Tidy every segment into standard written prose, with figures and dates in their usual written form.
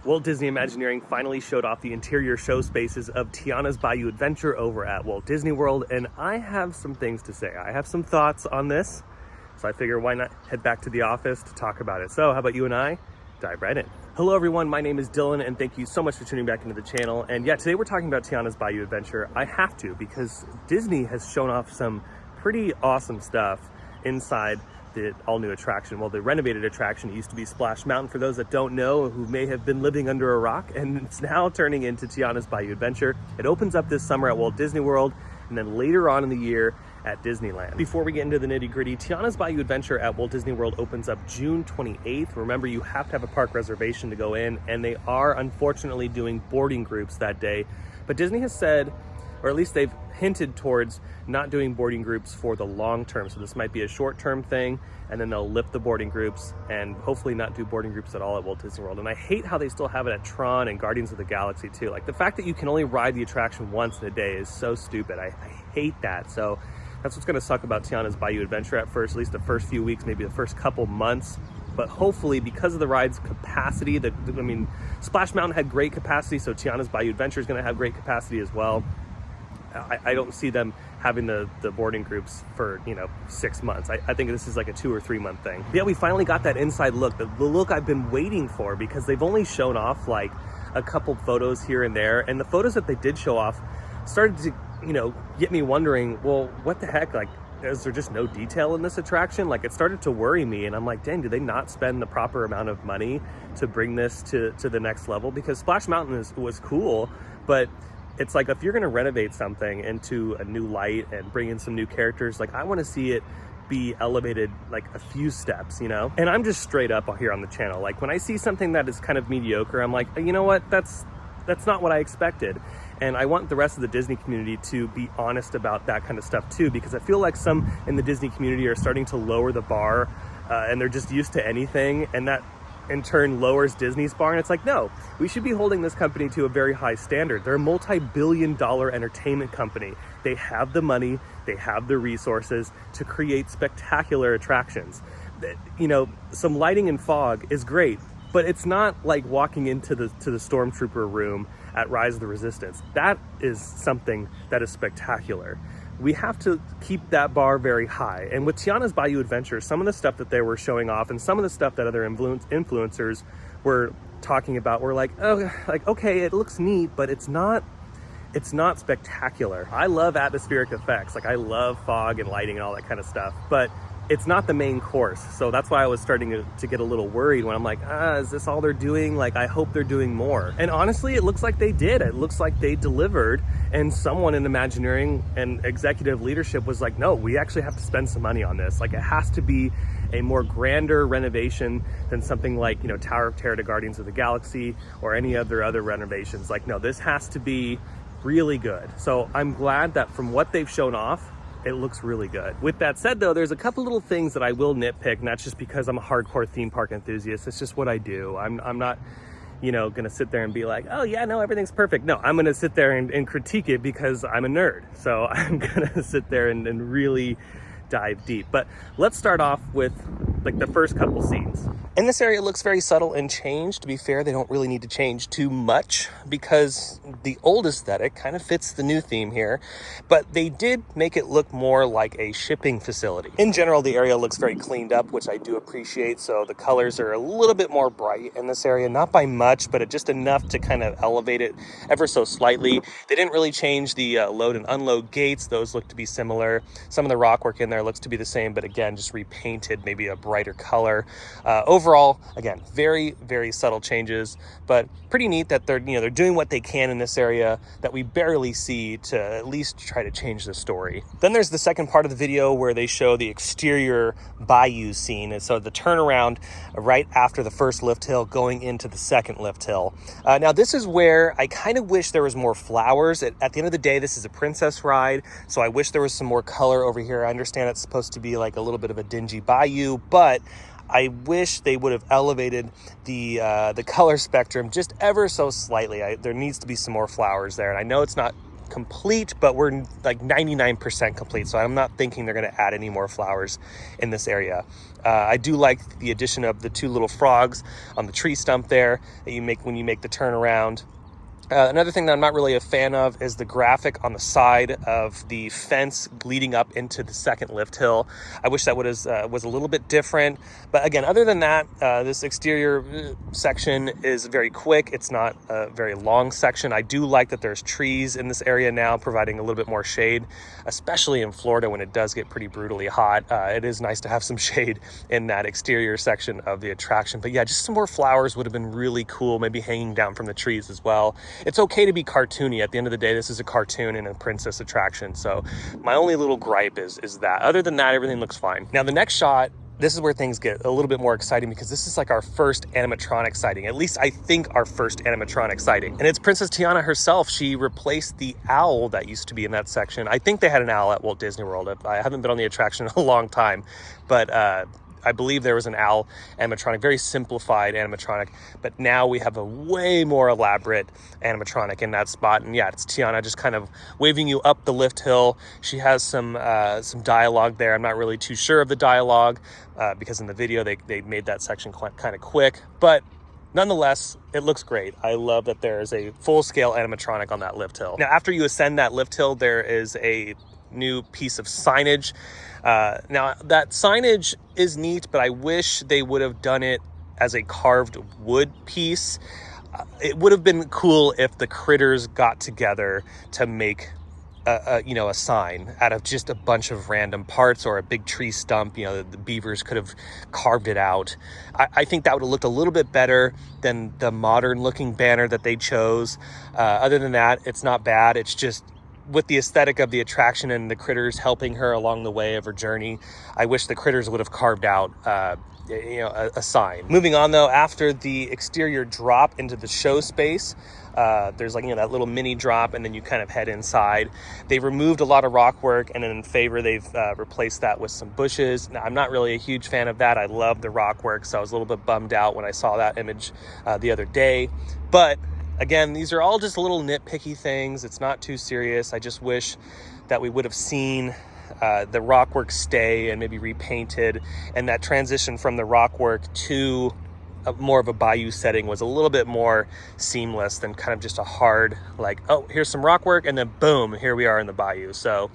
Walt Disney Imagineering finally showed off the interior show spaces of Tiana's Bayou Adventure over at Walt Disney World, and I have some things to say. I have some thoughts on this, so I figure why not head back to the office to talk about it. So how about you and I dive right in. Hello everyone, my name is Dylan, and thank you so much for tuning back into the channel. And yeah, today we're talking about Tiana's Bayou Adventure. I have to, because Disney has shown off some pretty awesome stuff inside the all-new attraction. Well, the renovated attraction. It used to be Splash Mountain, for those that don't know, who may have been living under a rock, and it's now turning into Tiana's Bayou Adventure. It opens up this summer at Walt Disney World, and then later on in the year at Disneyland. Before we get into the nitty-gritty, Tiana's Bayou Adventure at Walt Disney World opens up June 28th. Remember, you have to have a park reservation to go in, and they are unfortunately doing boarding groups that day. But Disney has said, or at least they've hinted towards not doing boarding groups for the long term. So this might be a short-term thing, and then they'll lift the boarding groups and hopefully not do boarding groups at all at Walt Disney World. And I hate how they still have it at Tron and Guardians of the Galaxy too. Like, the fact that you can only ride the attraction once in a day is so stupid. I hate that. So that's what's gonna suck about Tiana's Bayou Adventure at first, at least the first few weeks, maybe the first couple months. But hopefully, because of the ride's capacity, Splash Mountain had great capacity, so Tiana's Bayou Adventure is gonna have great capacity as well. I don't see them having the boarding groups for 6 months. I think this is like a 2 or 3 month thing. But yeah, we finally got that inside look, the look I've been waiting for, because they've only shown off like a couple photos here and there, and the photos that they did show off started to get me wondering, well, what the heck, like, is there just no detail in this attraction? Like, it started to worry me, and I'm like, dang, did they not spend the proper amount of money to bring this to the next level? Because Splash Mountain was cool, but it's like, if you're going to renovate something into a new light and bring in some new characters, like, I want to see it be elevated like a few steps, And I'm just straight up here on the channel. Like, when I see something that is kind of mediocre, I'm like, you know what? That's not what I expected. And I want the rest of the Disney community to be honest about that kind of stuff too, because I feel like some in the Disney community are starting to lower the bar, and they're just used to anything, and that in turn lowers Disney's bar. And it's like, no, we should be holding this company to a very high standard. They're a multi-billion-dollar entertainment company. They have the money, they have the resources to create spectacular attractions. Some lighting and fog is great, but it's not like walking into the Stormtrooper room at Rise of the Resistance. That is something that is spectacular. We have to keep that bar very high. And with Tiana's Bayou Adventure, some of the stuff that they were showing off and some of the stuff that other influencers were talking about were like, oh, like, okay, it looks neat, but it's not spectacular. I love atmospheric effects. Like, I love fog and lighting and all that kind of stuff, but it's not the main course. So that's why I was starting to get a little worried when I'm like, is this all they're doing? Like, I hope they're doing more. And honestly, it looks like they did. It looks like they delivered, and someone in Imagineering and executive leadership was like, no, we actually have to spend some money on this. Like, it has to be a more grander renovation than something like, Tower of Terror to Guardians of the Galaxy or any other renovations. Like, no, this has to be really good. So I'm glad that from what they've shown off, it looks really good. With that said though, there's a couple little things that I will nitpick, and that's just because I'm a hardcore theme park enthusiast. It's just what I do. I'm not, gonna sit there and be like, oh yeah, no, everything's perfect. No, I'm gonna sit there and critique it because I'm a nerd. So I'm gonna sit there and really dive deep. But let's start off with like the first couple scenes. In this area, it looks very subtle and changed. To be fair, they don't really need to change too much because the old aesthetic kind of fits the new theme here, but they did make it look more like a shipping facility. In general, the area looks very cleaned up, which I do appreciate. So the colors are a little bit more bright in this area, not by much, but just enough to kind of elevate it ever so slightly. They didn't really change the load and unload gates. Those look to be similar. Some of the rock work in there looks to be the same, but again, just repainted, maybe a brighter color. Overall, again, very, very subtle changes, but pretty neat that they're doing what they can in this area that we barely see to at least try to change the story. Then there's the second part of the video where they show the exterior bayou scene, and so the turnaround right after the first lift hill going into the second lift hill. Now this is where I kind of wish there was more flowers. At the end of the day, this is a princess ride, so I wish there was some more color over here. I understand it's supposed to be like a little bit of a dingy bayou, but I wish they would have elevated the color spectrum just ever so slightly. There needs to be some more flowers there, and I know it's not complete, but we're like 99% complete. So I'm not thinking they're going to add any more flowers in this area. I do like the addition of the 2 little frogs on the tree stump there that you make when you make the turnaround. Another thing that I'm not really a fan of is the graphic on the side of the fence leading up into the second lift hill. I wish that was a little bit different. But again, other than that, this exterior section is very quick. It's not a very long section. I do like that there's trees in this area now, providing a little bit more shade, especially in Florida when it does get pretty brutally hot. It is nice to have some shade in that exterior section of the attraction. But yeah, just some more flowers would have been really cool, maybe hanging down from the trees as well. It's okay to be cartoony. At the end of the day, this is a cartoon and a princess attraction. So my only little gripe is that. Other than that, everything looks fine. Now the next shot, this is where things get a little bit more exciting because this is like our first animatronic sighting. At least I think our first animatronic sighting. And it's Princess Tiana herself. She replaced the owl that used to be in that section. I think they had an owl at Walt Disney World. I haven't been on the attraction in a long time, but I believe there was an owl animatronic, very simplified animatronic, but now we have a way more elaborate animatronic in that spot. And yeah, it's Tiana just kind of waving you up the lift hill. She has some dialogue there. I'm not really too sure of the dialogue because in the video they made that section kind of quick, but nonetheless, it looks great. I love that there is a full-scale animatronic on that lift hill. Now, after you ascend that lift hill, there is a new piece of signage. Now that signage is neat, but I wish they would have done it as a carved wood piece. It would have been cool if the critters got together to make a sign out of just a bunch of random parts or a big tree stump. The beavers could have carved it out. I think that would have looked a little bit better than the modern looking banner that they chose. Other than that, it's not bad. It's just with the aesthetic of the attraction and the critters helping her along the way of her journey, I wish the critters would have carved out a sign. Moving on though, after the exterior drop into the show space, there's like that little mini drop, and then you kind of head inside. They removed a lot of rock work, and in favor they've replaced that with some bushes. Now, I'm not really a huge fan of that. I love the rock work, so I was a little bit bummed out when I saw that image the other day. But again, these are all just little nitpicky things. It's not too serious. I just wish that we would have seen the rock work stay and maybe repainted, and that transition from the rock work to more of a bayou setting was a little bit more seamless than kind of just a hard, like, oh, here's some rock work, and then boom, here we are in the bayou. So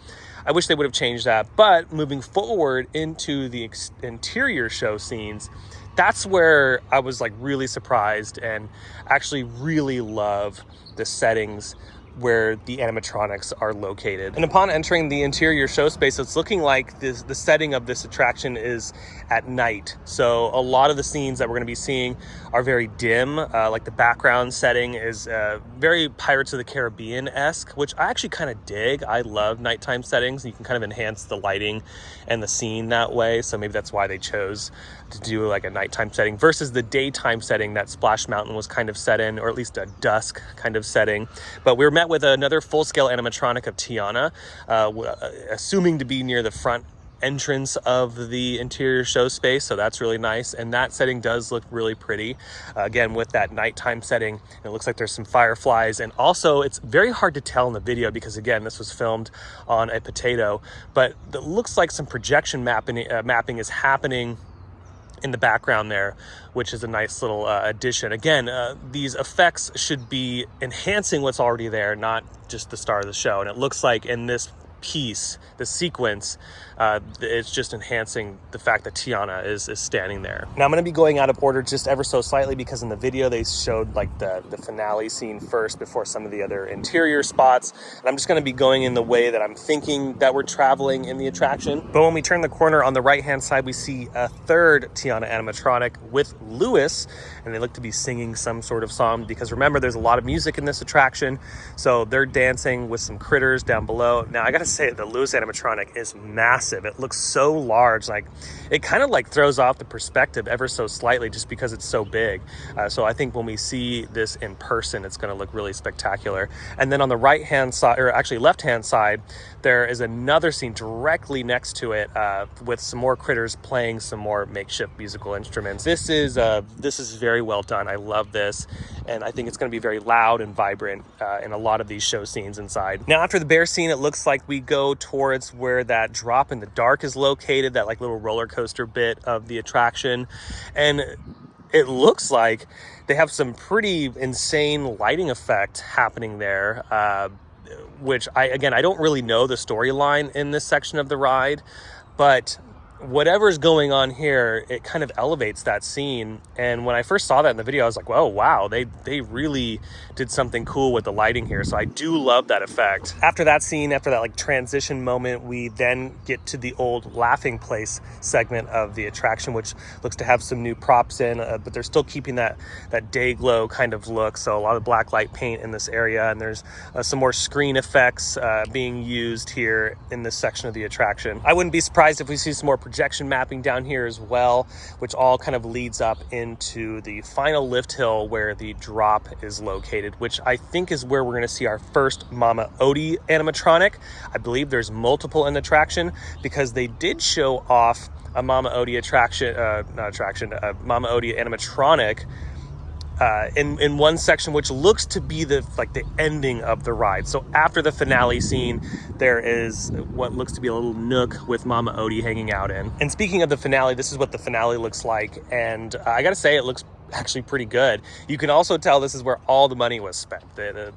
I wish they would have changed that. But moving forward into the interior show scenes, that's where I was like really surprised and actually really love the settings where the animatronics are located. And upon entering the interior show space, it's looking like the setting of this attraction is at night. So a lot of the scenes that we're gonna be seeing are very dim. Like the background setting is very Pirates of the Caribbean-esque, which I actually kind of dig. I love nighttime settings. You can kind of enhance the lighting and the scene that way. So maybe that's why they chose to do like a nighttime setting versus the daytime setting that Splash Mountain was kind of set in, or at least a dusk kind of setting. But we were met with another full-scale animatronic of Tiana, assuming to be near the front entrance of the interior show space, so that's really nice. And that setting does look really pretty, again with that nighttime setting. It looks like there's some fireflies, and also it's very hard to tell in the video because again this was filmed on a potato, but it looks like some projection mapping is happening in the background there, which is a nice little addition. Again, these effects should be enhancing what's already there, not just the star of the show. And it looks like in this piece, the sequence, it's just enhancing the fact that Tiana is standing there. Now I'm going to be going out of order just ever so slightly because in the video they showed like the finale scene first before some of the other interior spots, and I'm just going to be going in the way that I'm thinking that we're traveling in the attraction. But when we turn the corner on the right hand side, we see a third Tiana animatronic with Lewis, and they look to be singing some sort of song because remember there's a lot of music in this attraction, so they're dancing with some critters down below. Now I gotta say the Lewis animatronic is massive. It looks so large, like it kind of like throws off the perspective ever so slightly just because it's so big. So I think when we see this in person, it's going to look really spectacular. And then on the right hand side, or actually left hand side, there is another scene directly next to it with some more critters playing some more makeshift musical instruments. This is very well done. I love this. and I think it's going to be very loud and vibrant in a lot of these show scenes inside. Now, after the bear scene, it looks like we go towards where that drop in the dark is located, that like little roller coaster bit of the attraction, and it looks like they have some pretty insane lighting effect happening there, which I don't really know the storyline in this section of the ride, but whatever's going on here, it kind of elevates that scene. And when I first saw that in the video, I was like, whoa, wow, they really did something cool with the lighting here. So I do love that effect. After that scene, after that like transition moment, we then get to the old laughing place segment of the attraction, which looks to have some new props in, but they're still keeping that day glow kind of look. So a lot of black light paint in this area, and there's some more screen effects being used here in this section of the attraction. I wouldn't be surprised if we see some more projection mapping down here as well, which all kind of leads up into the final lift hill where the drop is located, which I think is where we're going to see our first Mama Odie animatronic. I believe there's multiple in the attraction because they did show off a Mama Odie Mama Odie animatronic in one section, which looks to be the ending of the ride. So after the finale scene, there is what looks to be a little nook with Mama Odie hanging out in. And speaking of the finale, this is what the finale looks like, and I gotta say, it looks actually pretty good. You can also tell this is where all the money was spent. The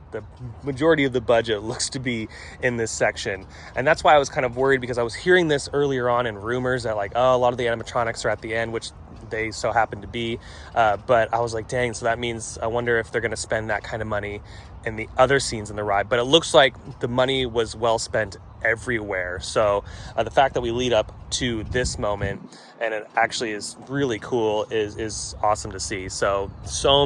majority of the budget looks to be in this section, and that's why I was kind of worried, because I was hearing this earlier on in rumors that like, oh, a lot of the animatronics are at the end, which they so happen to be, but I was like, dang, so that means I wonder if they're going to spend that kind of money in the other scenes in the ride. But it looks like the money was well spent everywhere. So the fact that we lead up to this moment and it actually is really cool is awesome to see. So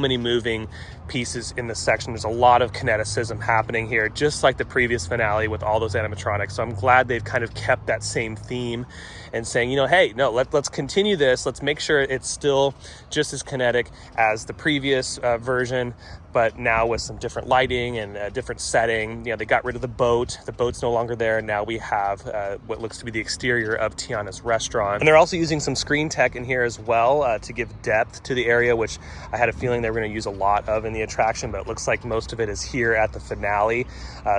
many moving pieces in this section. There's a lot of kineticism happening here, just like the previous finale with all those animatronics. So I'm glad they've kind of kept that same theme and saying, you know, hey, no, let's continue this. Let's make sure it's still just as kinetic as the previous version, but now with some different lighting and a different setting. You know, they got rid of the boat. The boat's no longer there. Now we have what looks to be the exterior of Tiana's restaurant. And they're also using some screen tech in here as well to give depth to the area, which I had a feeling they were going to use a lot of in the attraction, but it looks like most of it is here at the finale.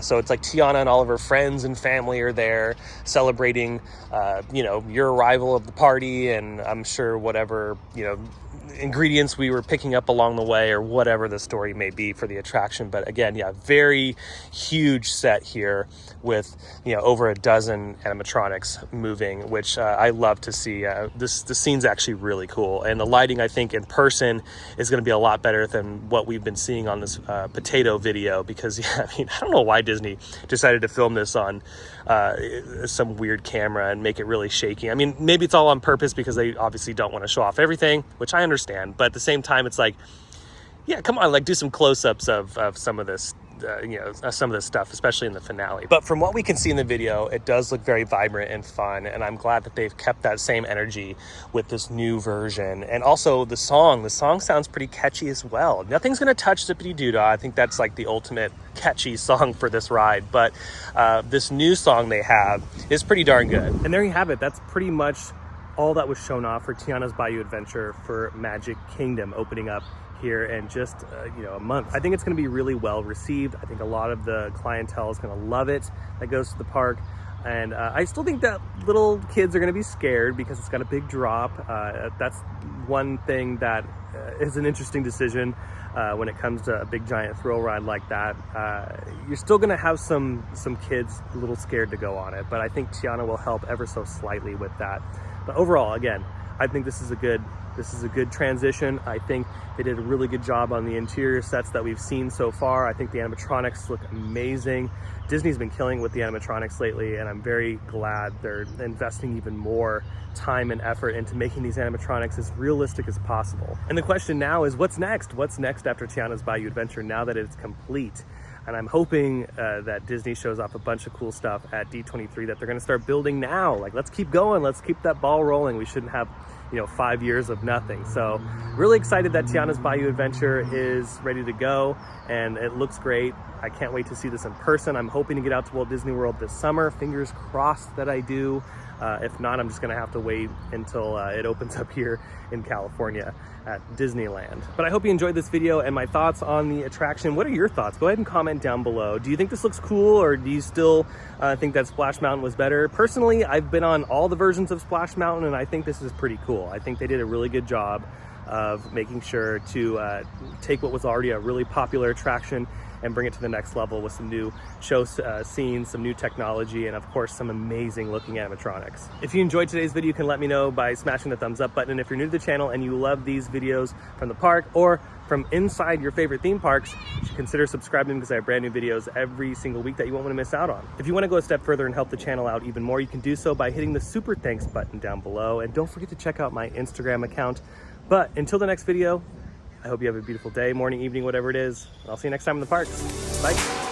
So it's like Tiana and all of her friends and family are there celebrating, you know, your arrival of the party, and I'm sure whatever, you know, ingredients we were picking up along the way, or whatever the story may be for the attraction. But again, yeah, very huge set here with, you know, over a dozen animatronics moving, which I love to see. The scene's actually really cool, and the lighting, I think, in person is going to be a lot better than what we've been seeing on this potato video, because yeah, I mean, I don't know why Disney decided to film this on some weird camera and make it really shaky. I mean, maybe it's all on purpose because they obviously don't want to show off everything, which I understand, but at the same time, it's like, yeah, come on, like do some close-ups of some of this, you know, some of this stuff, especially in the finale. But from what we can see in the video, it does look very vibrant and fun, and I'm glad that they've kept that same energy with this new version. And also the song sounds pretty catchy as well. Nothing's gonna touch Zippity Doo Dah. I think that's like the ultimate catchy song for this ride, but this new song they have is pretty darn good. And there you have it. That's pretty much all that was shown off for Tiana's Bayou Adventure for Magic Kingdom, opening up here in just you know, a month. I think it's going to be really well received. I think a lot of the clientele is going to love it that goes to the park, and I still think that little kids are going to be scared because it's got a big drop. That's one thing that is an interesting decision when it comes to a big giant thrill ride like that. You're still going to have some kids a little scared to go on it, but I think Tiana will help ever so slightly with that. But overall, again, I think this is a good transition. I think they did a really good job on the interior sets that we've seen so far. I think the animatronics look amazing. Disney's been killing with the animatronics lately, and I'm very glad they're investing even more time and effort into making these animatronics as realistic as possible. And the question now is, what's next? What's next after Tiana's Bayou Adventure now that it's complete? And I'm hoping that Disney shows off a bunch of cool stuff at D23 that they're gonna start building now. Like, let's keep going, let's keep that ball rolling. We shouldn't have, you know, 5 years of nothing. So really excited that Tiana's Bayou Adventure is ready to go, and it looks great. I can't wait to see this in person. I'm hoping to get out to Walt Disney World this summer. Fingers crossed that I do. If not, I'm just gonna have to wait until it opens up here in California at Disneyland. But I hope you enjoyed this video and my thoughts on the attraction. What are your thoughts? Go ahead and comment down below. Do you think this looks cool, or do you still think that Splash Mountain was better? Personally, I've been on all the versions of Splash Mountain, and I think this is pretty cool. I think they did a really good job of making sure to take what was already a really popular attraction and bring it to the next level with some new show scenes, some new technology, and of course some amazing looking animatronics. If you enjoyed today's video, you can let me know by smashing the thumbs up button. And if you're new to the channel and you love these videos from the park or from inside your favorite theme parks, you should consider subscribing, because I have brand new videos every single week that you won't want to miss out on. If you want to go a step further and help the channel out even more, you can do so by hitting the super thanks button down below. And don't forget to check out my Instagram account. But until the next video, I hope you have a beautiful day, morning, evening, whatever it is. I'll see you next time in the parks. Bye.